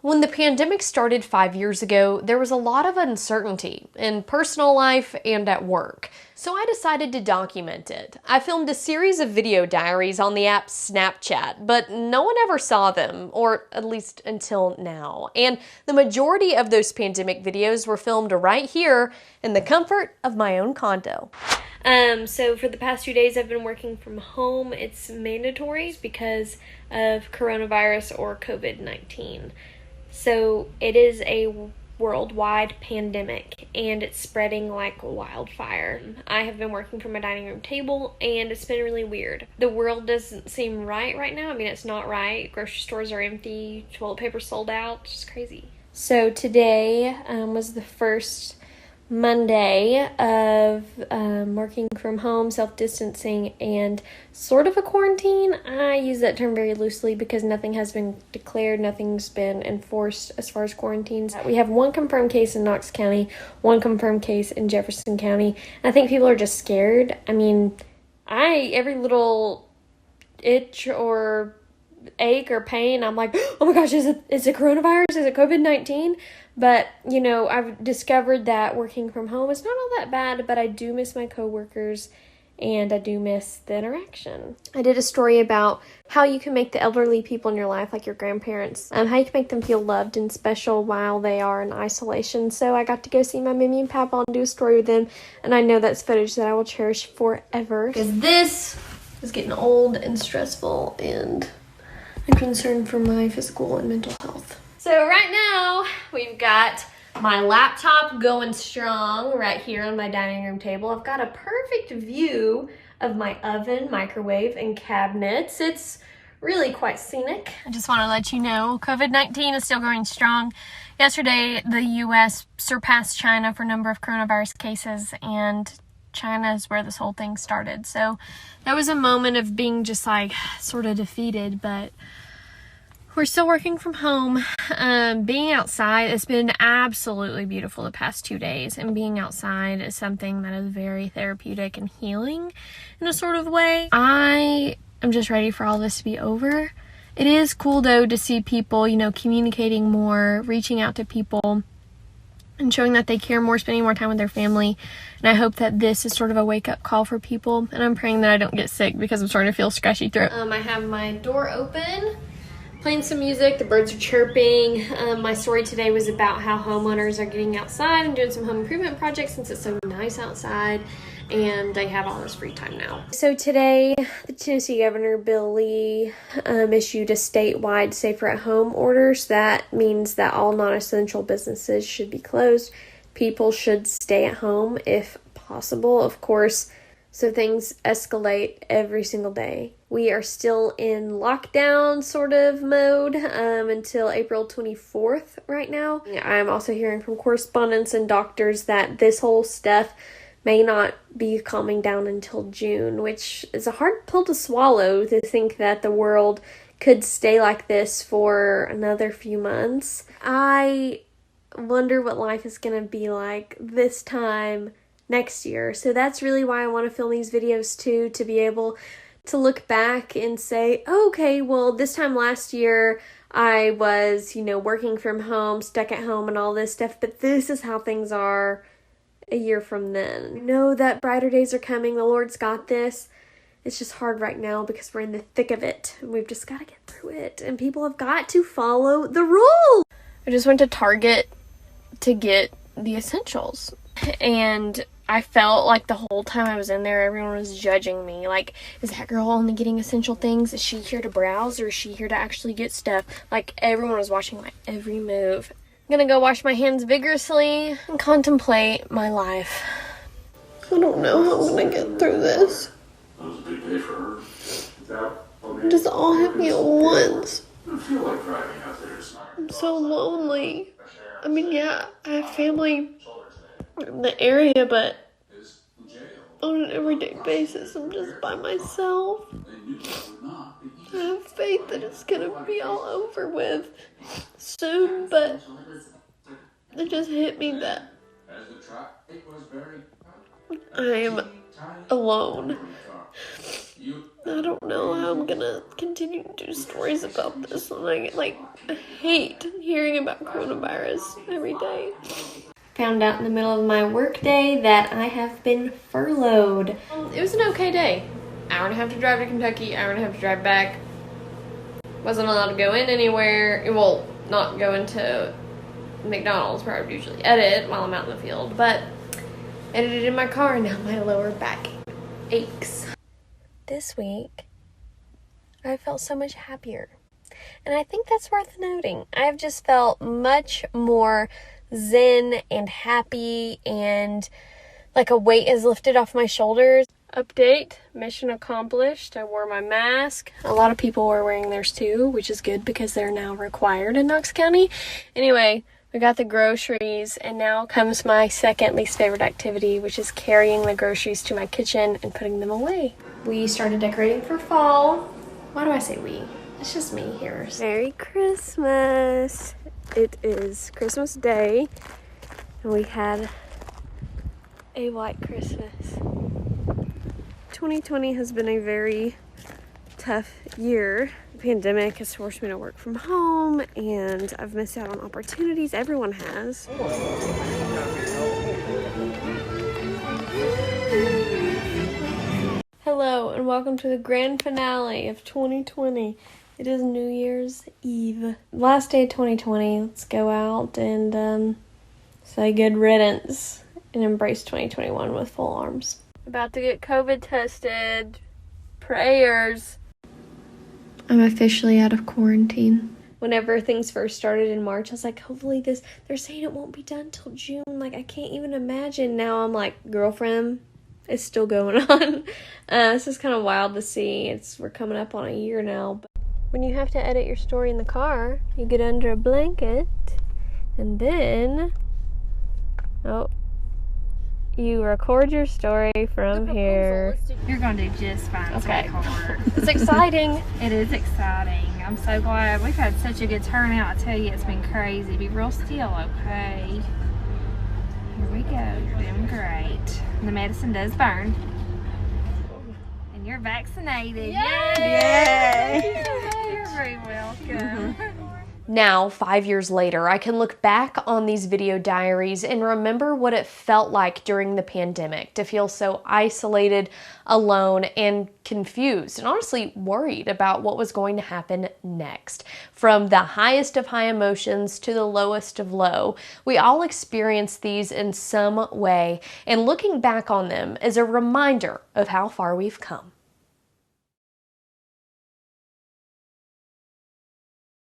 When the pandemic started 5 years ago, there was a lot of uncertainty in personal life and at work, so I decided to document it. I filmed a series of video diaries on the app Snapchat, but no one ever saw them, or at least until now. And the majority of those pandemic videos were filmed right here in the comfort of my own condo. So for the past 2 days I've been working from home. It's mandatory because of coronavirus or COVID-19. So it is a worldwide pandemic and it's spreading like wildfire. I have been working from my dining room table and it's been really weird. The world doesn't seem right now. I mean, it's not right. Grocery stores are empty, toilet paper sold out. It's just crazy. So today was the first Monday of working from home, self-distancing, and sort of a quarantine. I use that term very loosely because nothing has been declared, nothing's been enforced as far as quarantines. We have one confirmed case in Knox County, one confirmed case in Jefferson County, and I think people are just scared. I mean, every little itch or ache or pain, I'm like, oh my gosh, is it coronavirus? Is it COVID-19? But, you know, I've discovered that working from home is not all that bad, but I do miss my coworkers and I do miss the interaction. I did a story about how you can make the elderly people in your life, like your grandparents, how you can make them feel loved and special while they are in isolation. So I got to go see my Mimi and Papa and do a story with them, and I know that's footage that I will cherish forever. Because this is getting old and stressful, and I'm concerned for my physical and mental health. So right now, we've got my laptop going strong right here on my dining room table. I've got a perfect view of my oven, microwave, and cabinets. It's really quite scenic. I just want to let you know, COVID-19 is still going strong. Yesterday, the U.S. surpassed China for number of coronavirus cases, and China is where this whole thing started. So that was a moment of being just like sort of defeated, but we're still working from home. Being outside, it's been absolutely beautiful the past 2 days, and being outside is something that is very therapeutic and healing in a sort of way. I am just ready for all this to be over. It is cool though to see people, you know, communicating more, reaching out to people, and showing that they care more, spending more time with their family. And I hope that this is sort of a wake-up call for people. And I'm praying that I don't get sick because I'm starting to feel scratchy throat. I have my door open, playing some music, the birds are chirping. My story today was about how homeowners are getting outside and doing some home improvement projects since it's so nice outside and they have all this free time now. So today, the Tennessee Governor Bill Lee issued a statewide safer at home order. So that means that all non-essential businesses should be closed. People should stay at home if possible, of course. So things escalate every single day. We are still in lockdown sort of mode until April 24th right now. I'm also hearing from correspondents and doctors that this whole stuff may not be calming down until June, which is a hard pill to swallow, to think that the world could stay like this for another few months. I wonder what life is going to be like this time next year. So that's really why I want to film these videos too, to be able to look back and say, oh, okay, well, this time last year I was, you know, working from home, stuck at home and all this stuff, but this is how things are a year from then. I know that brighter days are coming. The Lord's got this. It's just hard right now because we're in the thick of it and we've just got to get through it, and people have got to follow the rules. I just went to Target to get the essentials, and I felt like the whole time I was in there, everyone was judging me. Like, is that girl only getting essential things? Is she here to browse, or is she here to actually get stuff? Like, everyone was watching my every move. I'm gonna go wash my hands vigorously and contemplate my life. I don't know how I'm gonna get through this. That was a big day for her. Just all hit me at once. I feel like driving out there is not. I'm so lonely. I mean, yeah, I have family in the area, but on an everyday basis, I'm just by myself. I have faith that it's gonna be all over with soon, but it just hit me that I'm alone. I don't know how I'm gonna continue to do stories about this, and I hate hearing about coronavirus every day. Found out in the middle of my work day that I have been furloughed. It was an okay day. Hour and a half to drive to Kentucky, hour and a half to drive back. Wasn't allowed to go in anywhere. Well, not go into McDonald's where I would usually edit while I'm out in the field, but edited in my car and now my lower back aches. This week, I felt so much happier. And I think that's worth noting. I've just felt much more zen and happy, and like a weight is lifted off my shoulders. Update, mission accomplished. I wore my mask. A lot of people were wearing theirs too, which is good because they're now required in Knox County. Anyway, we got the groceries, and now comes my second least favorite activity, which is carrying the groceries to my kitchen and putting them away. We started decorating for fall. Why do I say we? It's just me here. Merry Christmas. It is Christmas Day, and we had a white Christmas. 2020 has been a very tough year. The pandemic has forced me to work from home, and I've missed out on opportunities. Everyone has. Hello, and welcome to the grand finale of 2020. It is New Year's Eve. Last day of 2020. Let's go out and say good riddance and embrace 2021 with full arms. About to get COVID tested. Prayers. I'm officially out of quarantine. Whenever things first started in March, I was like, hopefully they're saying it won't be done till June. Like, I can't even imagine. Now I'm like, girlfriend, it's still going on. This is kind of wild to see. We're coming up on a year now. But when you have to edit your story in the car, you get under a blanket, and then, you record your story from here. You're going to do just fine, Okay. sweetheart. It's exciting. It is exciting. I'm so glad. We've had such a good turnout. I tell you, it's been crazy. Be real still, okay? Here we go. You're doing great. The medicine does burn. And you're vaccinated. Yay! You're very welcome. Now, 5 years later, I can look back on these video diaries and remember what it felt like during the pandemic to feel so isolated, alone, and confused, and honestly worried about what was going to happen next. From the highest of high emotions to the lowest of low, we all experience these in some way, and looking back on them is a reminder of how far we've come.